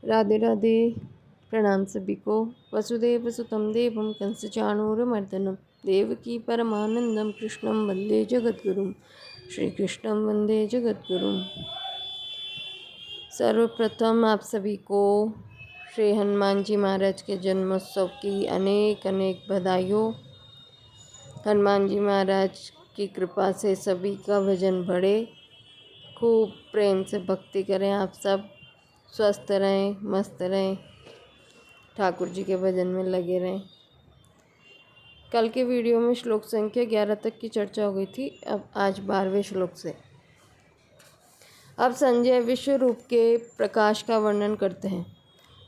राधे राधे। प्रणाम सभी को। वसुदेव सुतं देवं कंसचाणूरमर्दनं देवकी परमानंदं कृष्णं वंदे जगद्गुरुं। श्री कृष्णं वंदे जगद्गुरुं। सर्वप्रथम आप सभी को श्री हनुमान जी महाराज के जन्मोत्सव की अनेक अनेक बधाइयों। हनुमान जी महाराज की कृपा से सभी का भजन बढ़े, खूब प्रेम से भक्ति करें। आप सब स्वस्थ रहें, मस्त रहें, ठाकुर जी के भजन में लगे रहें। कल के वीडियो में श्लोक संख्या 11 तक की चर्चा हो गई थी। अब आज 12वें श्लोक से अब संजय विश्व रूप के प्रकाश का वर्णन करते हैं।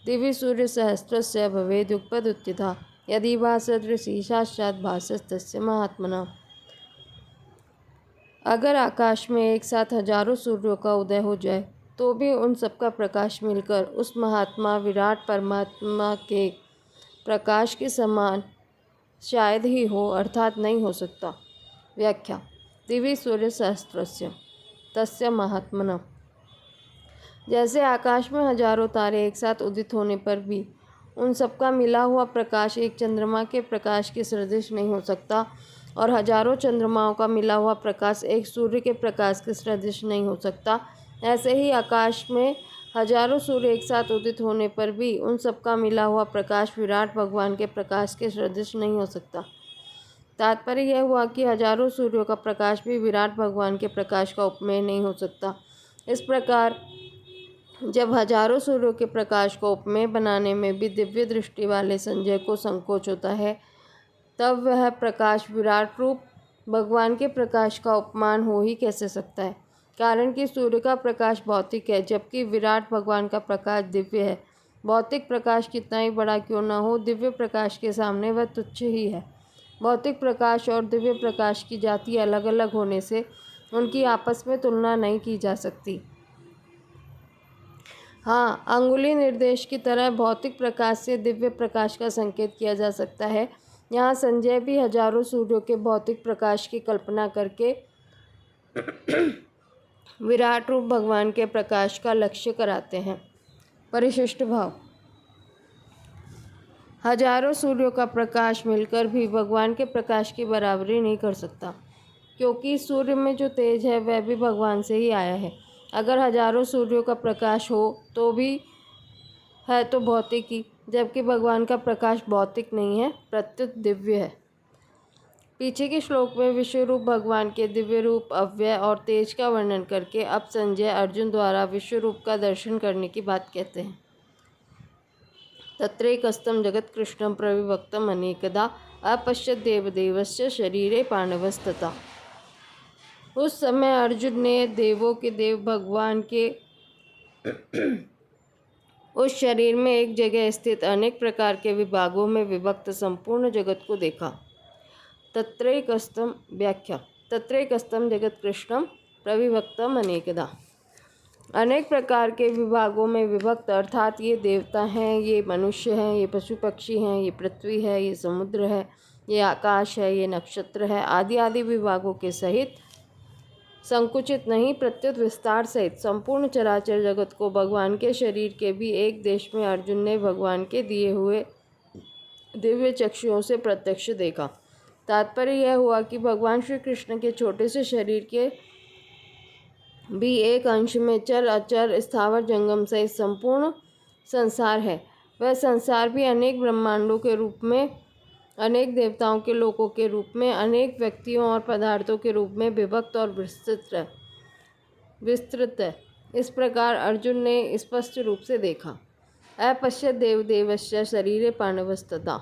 दिव्य सूर्य सहस्त्रस्य भवेद युगपदुत्थिता यदि भासदृशि साक्षात् भासस्तस्य महात्मना। अगर आकाश में एक साथ हजारों सूर्यों का उदय हो जाए तो भी उन सबका प्रकाश मिलकर उस महात्मा विराट परमात्मा के प्रकाश के समान शायद ही हो, अर्थात नहीं हो सकता। व्याख्या। दिव्य सूर्य सहस्त्रस्य तस्य महात्मना। जैसे आकाश में हजारों तारे एक साथ उदित होने पर भी उन सबका मिला हुआ प्रकाश एक चंद्रमा के प्रकाश के सदृश नहीं हो सकता, और हजारों चंद्रमाओं का मिला हुआ प्रकाश एक सूर्य के प्रकाश के सदृश नहीं हो सकता, ऐसे ही आकाश में हजारों सूर्य एक साथ उदित होने पर भी उन सबका मिला हुआ प्रकाश विराट भगवान के प्रकाश के सदृश नहीं हो सकता। तात्पर्य यह हुआ कि हजारों सूर्यों का प्रकाश भी विराट भगवान के प्रकाश का उपमेय नहीं हो सकता। इस प्रकार जब हजारों सूर्यों के प्रकाश को उपमेय बनाने में भी दिव्य दृष्टि वाले संजय को संकोच होता है, तब वह प्रकाश विराट रूप भगवान के प्रकाश का उपमान हो ही कैसे सकता है। कारण कि सूर्य का प्रकाश भौतिक है, जबकि विराट भगवान का प्रकाश दिव्य है। भौतिक प्रकाश कितना ही बड़ा क्यों न हो, दिव्य प्रकाश के सामने वह तुच्छ ही है। भौतिक प्रकाश और दिव्य प्रकाश की जाति अलग अलग होने से उनकी आपस में तुलना नहीं की जा सकती। हाँ, अंगुली निर्देश की तरह भौतिक प्रकाश से दिव्य प्रकाश का संकेत किया जा सकता है। यहाँ संजय भी हजारों सूर्यों के भौतिक प्रकाश की कल्पना करके विराट रूप भगवान के प्रकाश का लक्ष्य कराते हैं। परिशिष्ट भाव। हजारों सूर्यों का प्रकाश मिलकर भी भगवान के प्रकाश की बराबरी नहीं कर सकता, क्योंकि सूर्य में जो तेज है वह भी भगवान से ही आया है। अगर हजारों सूर्यों का प्रकाश हो तो भी है तो भौतिक ही, जबकि भगवान का प्रकाश भौतिक नहीं है, प्रत्युत दिव्य है। पीछे के श्लोक में विश्व रूप भगवान के दिव्य रूप, अव्यय और तेज का वर्णन करके अब संजय अर्जुन द्वारा विश्व रूप का दर्शन करने की बात कहते हैं। तत्रैकस्तं जगत्कृष्णं प्रविभक्तम् अनेकदा अपश्यत् देवदेवस्य शरीरे पांडवस्तथा। उस समय अर्जुन ने देवों के देव भगवान के उस शरीर में एक जगह स्थित अनेक प्रकार के विभागों में विभक्त संपूर्ण जगत को देखा। तत्रैकस्तं। व्याख्या। तत्रैकस्तं जगत्कृष्णं प्रविभक्तम् अनेकदा। अनेक प्रकार के विभागों में विभक्त अर्थात ये देवता हैं, ये मनुष्य हैं, ये पशु पक्षी हैं, ये पृथ्वी है, ये समुद्र है, ये आकाश है, ये नक्षत्र है, आदि आदि विभागों के सहित, संकुचित नहीं प्रत्युत विस्तार सहित संपूर्ण चराचर जगत को भगवान के शरीर के भी एक देश में अर्जुन ने भगवान के दिए हुए दिव्य चक्षुओं से प्रत्यक्ष देखा। तात्पर्य यह हुआ कि भगवान श्री कृष्ण के छोटे से शरीर के भी एक अंश में चर अचर स्थावर जंगम सहित संपूर्ण संसार है। वह संसार भी अनेक ब्रह्मांडों के रूप में, अनेक देवताओं के लोकों के रूप में, अनेक व्यक्तियों और पदार्थों के रूप में विभक्त और विस्तृत है। इस प्रकार अर्जुन ने स्पष्ट रूप से देखा। अपश्यत् देवदेवस्य शरीरे पांडवस्तथा।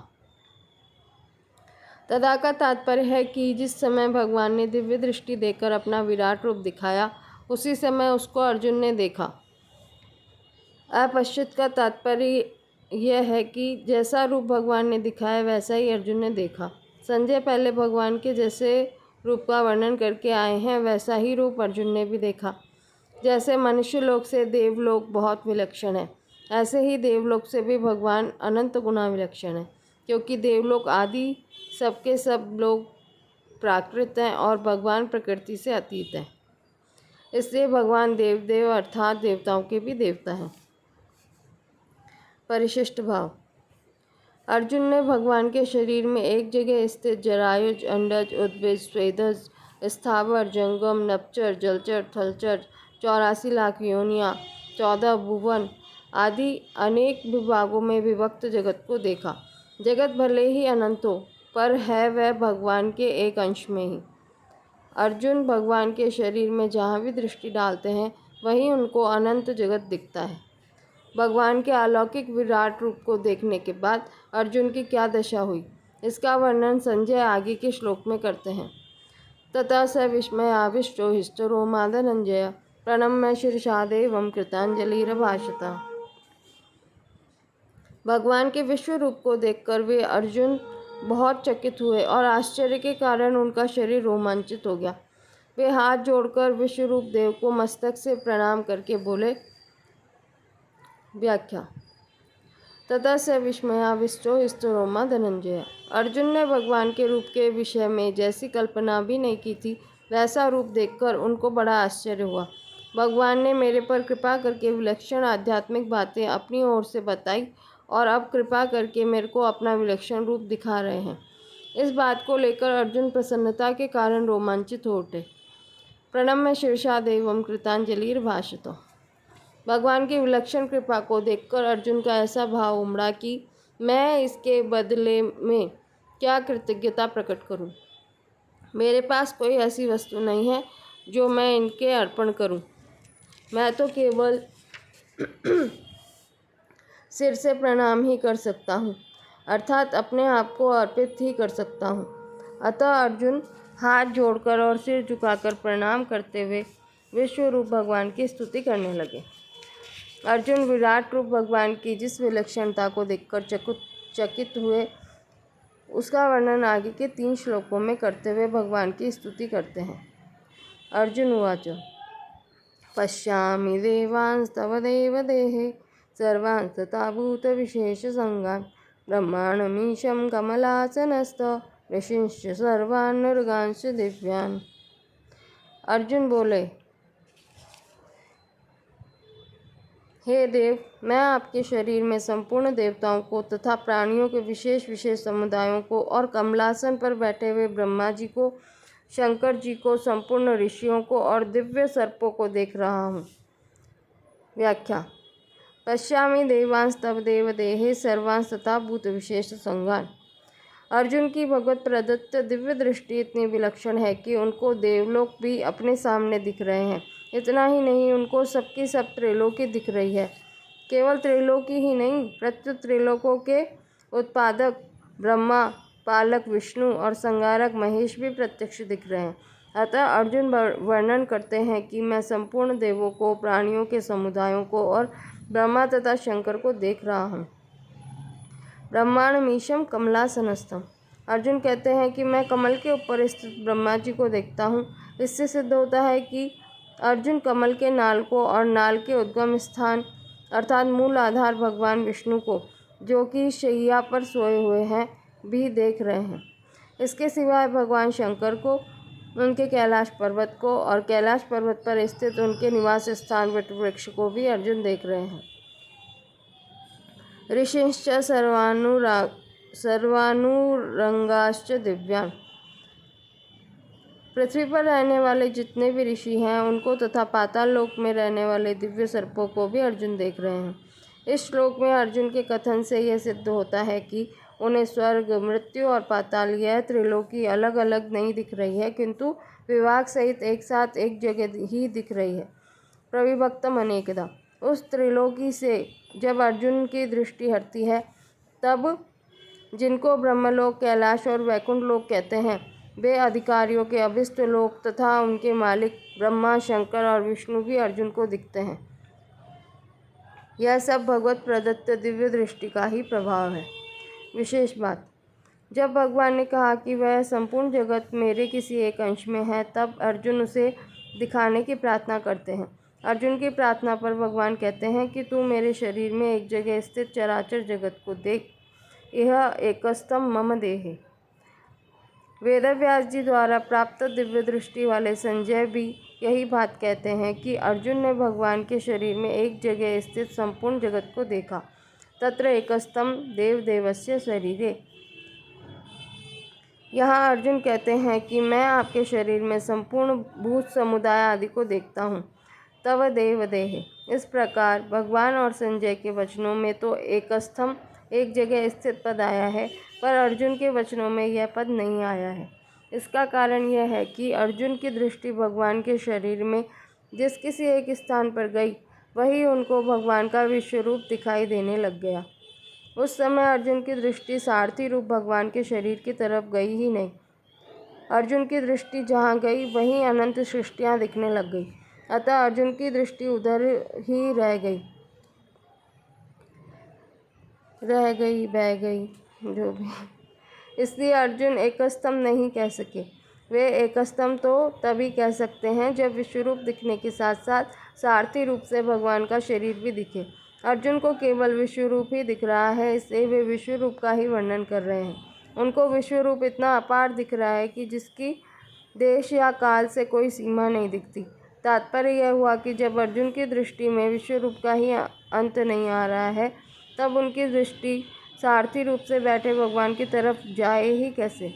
तदा का तात्पर्य है कि जिस समय भगवान ने दिव्य दृष्टि देकर अपना विराट रूप दिखाया, उसी समय उसको अर्जुन ने देखा। अपश्यत् का तात्पर्य यह है कि जैसा रूप भगवान ने दिखाया वैसा ही अर्जुन ने देखा। संजय पहले भगवान के जैसे रूप का वर्णन करके आए हैं, वैसा ही रूप अर्जुन ने भी देखा। जैसे मनुष्य लोक से देवलोक बहुत विलक्षण है, ऐसे ही देवलोक से भी भगवान अनंत गुना विलक्षण है, क्योंकि देवलोक आदि सबके सब लोग प्राकृत हैं और भगवान प्रकृति से अतीत हैं। इसलिए भगवान देवदेव अर्थात देवताओं के भी देवता हैं। परिशिष्ट भाव। अर्जुन ने भगवान के शरीर में एक जगह स्थित जरायुज, अंडज, उद्भिज, स्वेदज, स्थावर, जंगम, नपचर, जलचर, थलचर, 84 लाख योनियाँ, 14 भुवन आदि अनेक विभागों में विभक्त जगत को देखा। जगत भले ही अनंत हो, पर है वह भगवान के एक अंश में ही। अर्जुन भगवान के शरीर में जहाँ भी दृष्टि डालते हैं वहीं उनको अनंत जगत दिखता है। भगवान के अलौकिक विराट रूप को देखने के बाद अर्जुन की क्या दशा हुई, इसका वर्णन संजय आगे के श्लोक में करते हैं। ततः स विस्मयाविष्टो हृष्टरो मा धनंजय प्रणम्य शीर्षा देवं कृतांजलिरभाषत। भगवान के विश्व रूप को देखकर वे अर्जुन बहुत चकित हुए और आश्चर्य के कारण उनका शरीर रोमांचित हो गया। वे हाथ जोड़कर विश्वरूप देव को मस्तक से प्रणाम करके बोले। व्याख्या। ततः स विस्मयाविष्टो हृष्टरो मा धनंजय। अर्जुन ने भगवान के रूप के विषय में जैसी कल्पना भी नहीं की थी, वैसा रूप देखकर उनको बड़ा आश्चर्य हुआ। भगवान ने मेरे पर कृपा करके विलक्षण आध्यात्मिक बातें अपनी ओर से बताई और अब कृपा करके मेरे को अपना विलक्षण रूप दिखा रहे हैं। इस बात को लेकर अर्जुन प्रसन्नता के कारण रोमांचित हो उठे। प्रणम्य शीर्षा देवं कृतांजलिर्भाषत। भगवान की विलक्षण कृपा को देखकर अर्जुन का ऐसा भाव उमड़ा कि मैं इसके बदले में क्या कृतज्ञता प्रकट करूं। मेरे पास कोई ऐसी वस्तु नहीं है जो मैं इनके अर्पण करूं। मैं तो केवल सिर से प्रणाम ही कर सकता हूँ, अर्थात अपने आप को अर्पित ही कर सकता हूँ। अतः अर्जुन हाथ जोड़कर और सिर झुकाकर प्रणाम करते हुए विश्वरूप भगवान की स्तुति करने लगे। अर्जुन विराट रूप भगवान की जिस विलक्षणता को देखकर चकित हुए, उसका वर्णन आगे के 3 श्लोकों में करते हुए भगवान की स्तुति करते हैं। अर्जुन उवाच। पश्यामि देवांस्तव देवदेहे सर्वान् तथा भूतविशेषसङ्गान् ब्रह्माण्डमीशं कमलासनस्थ ऋषींश्च सर्वान् नृगांश्च दिव्यान्। अर्जुन बोले, हे देव, मैं आपके शरीर में संपूर्ण देवताओं को तथा प्राणियों के विशेष विशेष समुदायों को और कमलासन पर बैठे हुए ब्रह्मा जी को, शंकर जी को, संपूर्ण ऋषियों को और दिव्य सर्पों को देख रहा हूँ। व्याख्या। पश्यामि देवांस्तव देवदेहे सर्वांस तथा भूत विशेष संगान। अर्जुन की भगवत प्रदत्त दिव्य दृष्टि इतनी विलक्षण है कि उनको देवलोक भी अपने सामने दिख रहे हैं। इतना ही नहीं, उनको सबकी सब त्रिलोकी दिख रही है। केवल त्रिलोकी ही नहीं, प्रत्युत त्रिलोकों के उत्पादक ब्रह्मा, पालक विष्णु और संहारक महेश भी प्रत्यक्ष दिख रहे हैं। अतः अर्जुन वर्णन करते हैं कि मैं संपूर्ण देवों को, प्राणियों के समुदायों को और ब्रह्मा तथा शंकर को देख रहा हूँ। ब्रह्मांडमीशम कमलासनस्थम। अर्जुन कहते हैं कि मैं कमल के ऊपर स्थित ब्रह्मा जी को देखता हूँ। इससे सिद्ध होता है कि अर्जुन कमल के नाल को और नाल के उद्गम स्थान अर्थात मूल आधार भगवान विष्णु को, जो कि शैया पर सोए हुए हैं, भी देख रहे हैं। इसके सिवाय भगवान शंकर को, उनके कैलाश पर्वत को और कैलाश पर्वत पर स्थित उनके निवास स्थान वटवृक्ष को भी अर्जुन देख रहे हैं। ऋषिश्च सर्वानुरंगाश्च दिव्यान्। पृथ्वी पर रहने वाले जितने भी ऋषि हैं उनको तथा पाताल लोक में रहने वाले दिव्य सर्पों को भी अर्जुन देख रहे हैं। इस श्लोक में अर्जुन के कथन से यह सिद्ध होता है कि उन्हें स्वर्ग, मृत्यु और पाताल यह त्रिलोकी अलग अलग नहीं दिख रही है, किंतु विभाग सहित एक साथ एक जगह ही दिख रही है। प्रविभक्तम अनेकदा। उस त्रिलोकी से जब अर्जुन की दृष्टि हटती है, तब जिनको ब्रह्मलोक, कैलाश और वैकुंठ लोक कहते हैं, वे अधिकारियों के अभिष्ट लोक तथा उनके मालिक ब्रह्मा, शंकर और विष्णु भी अर्जुन को दिखते हैं। यह सब भगवत प्रदत्त दिव्य दृष्टि का ही प्रभाव है। विशेष बात, जब भगवान ने कहा कि वह संपूर्ण जगत मेरे किसी एक अंश में है, तब अर्जुन उसे दिखाने की प्रार्थना करते हैं। अर्जुन की प्रार्थना पर भगवान कहते हैं कि तू मेरे शरीर में एक जगह स्थित चराचर जगत को देख, यह एकस्तम मम देहे। वेदव्यास जी द्वारा प्राप्त दिव्य दृष्टि वाले संजय भी यही बात कहते हैं कि अर्जुन ने भगवान के शरीर में एक जगह स्थित संपूर्ण जगत को देखा तत्र एकस्तं देवदेवस्य शरीरे। यहाँ अर्जुन कहते हैं कि मैं आपके शरीर में संपूर्ण भूत समुदाय आदि को देखता हूँ। तव देव देह। इस प्रकार भगवान और संजय के वचनों में तो एकस्थम एक जगह स्थित पद आया है, पर अर्जुन के वचनों में यह पद नहीं आया है। इसका कारण यह है कि अर्जुन की दृष्टि भगवान के शरीर में जिस किसी एक स्थान पर गई, वही उनको भगवान का विश्वरूप दिखाई देने लग गया। उस समय अर्जुन की दृष्टि सारथी रूप भगवान के शरीर की तरफ गई ही नहीं। अर्जुन की दृष्टि जहाँ गई वहीं अनंत सृष्टियाँ दिखने लग गई, अतः अर्जुन की दृष्टि उधर ही बह गई जो भी। इसलिए अर्जुन एकस्तम नहीं कह सके। वे एकस्तम तो तभी कह सकते हैं जब विश्वरूप दिखने के साथ साथ सारथी रूप से भगवान का शरीर भी दिखे। अर्जुन को केवल विश्वरूप ही दिख रहा है, इसलिए वे विश्वरूप का ही वर्णन कर रहे हैं। उनको विश्वरूप इतना अपार दिख रहा है कि जिसकी देश या काल से कोई सीमा नहीं दिखती। तात्पर्य यह हुआ कि जब अर्जुन की दृष्टि में विश्वरूप का ही अंत नहीं आ रहा है, तब उनकी दृष्टि सारथी रूप से बैठे भगवान की तरफ जाए ही कैसे।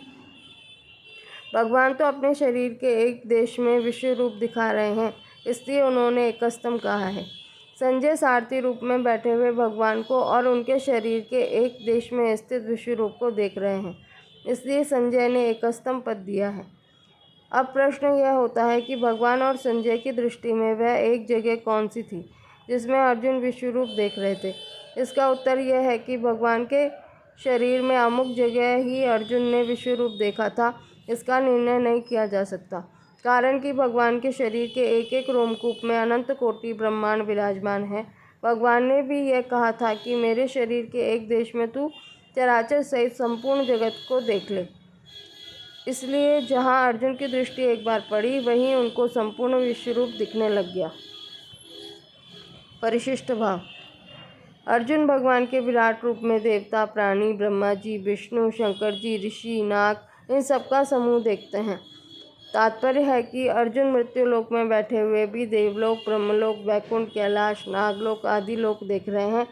भगवान तो अपने शरीर के एक देश में विश्वरूप दिखा रहे हैं, इसलिए उन्होंने एकस्तम कहा है। संजय सारथी रूप में बैठे हुए भगवान को और उनके शरीर के एक देश में स्थित विश्वरूप को देख रहे हैं, इसलिए संजय ने एकस्तम पद दिया है। अब प्रश्न यह होता है कि भगवान और संजय की दृष्टि में वह एक जगह कौन सी थी जिसमें अर्जुन विश्वरूप देख रहे थे। इसका उत्तर यह है कि भगवान के शरीर में अमुक जगह ही अर्जुन ने विश्वरूप देखा था। इसका निर्णय नहीं किया जा सकता, कारण कि भगवान के शरीर के एक एक रोमकूप में अनंत कोटि ब्रह्मांड विराजमान है। भगवान ने भी यह कहा था कि मेरे शरीर के एक देश में तू चराचर सहित संपूर्ण जगत को देख ले। इसलिए जहाँ अर्जुन की दृष्टि एक बार पड़ी, वहीं उनको संपूर्ण विश्वरूप दिखने लग गया। परिशिष्ट भाव। अर्जुन भगवान के विराट रूप में देवता, प्राणी, ब्रह्मा जी, विष्णु, शंकर जी, ऋषि, नाग इन सबका समूह देखते हैं। तात्पर्य है कि अर्जुन मृत्युलोक में बैठे हुए भी देवलोक, ब्रह्मलोक, वैकुंठ, कैलाश, नागलोक आदि लोक देख रहे हैं।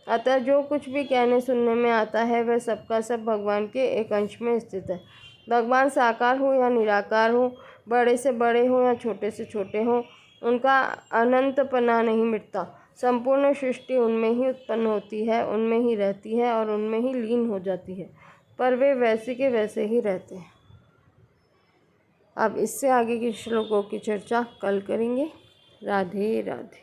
अतः जो कुछ भी कहने सुनने में आता है, वह सबका सब भगवान के एक अंश में स्थित है। भगवान साकार हो या निराकार हो, बड़े से बड़े हो या छोटे से छोटे हों, उनका अनंतपना नहीं मिटता। संपूर्ण सृष्टि उनमें ही उत्पन्न होती है, उनमें ही रहती है और उनमें ही लीन हो जाती है, पर वे वैसे के वैसे ही रहते हैं। अब इससे आगे के श्लोकों की चर्चा कल करेंगे। राधे राधे।